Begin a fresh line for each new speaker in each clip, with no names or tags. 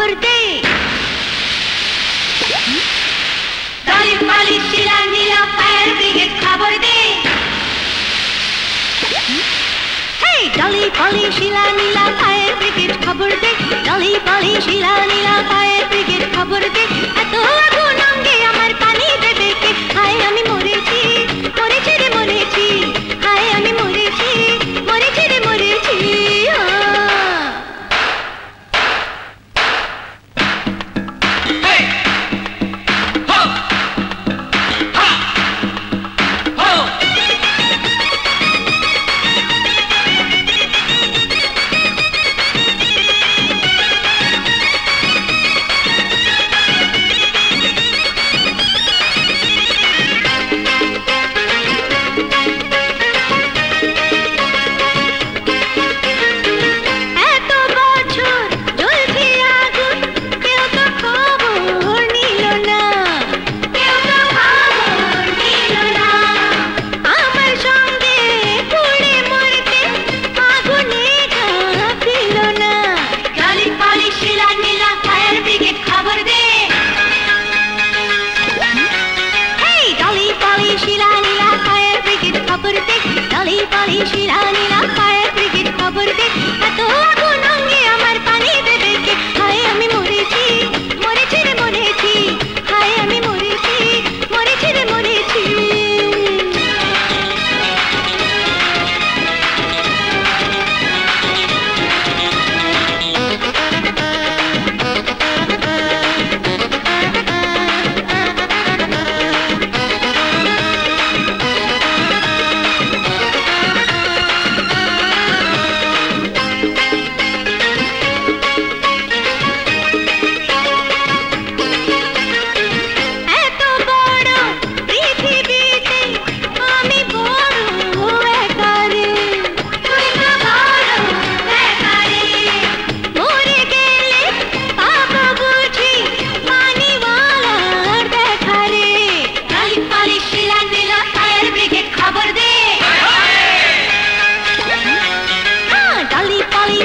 খবর দে। ডলি পলি শিলা নীলা fire brigade খবর দে। হেই ডলি পলি শিলা নীলা fire brigade খবর দে। ডলি পলি শিলা নীলা ফায়ার ব্রিগেড খবর দে। এত আগুন অঙ্গে আমার পানি দেবে কে? হায় আমি মরেছি মরেছি রে মরেছি। হায় আমি মরেছি মরেছি রে মরেছি। डली पली शिला नीला फायर ब्रिगेड खबर दे। एत आगुन अंगे आमार पानी देबे के? हाय आमी मरेছি मरेছি रे मरेছি। हाय आमी मरेছি मरेছি रे मरेছি।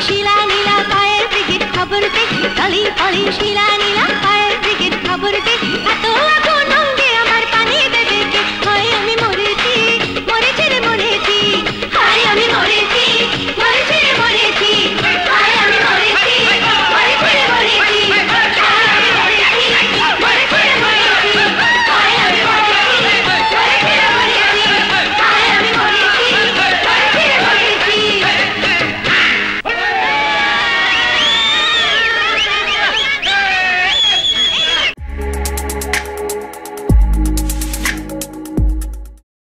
शिला नीला फायर ब्रिगेड खबर दे। डली पली शिला नीला फायर ब्रिगेड खबर दे।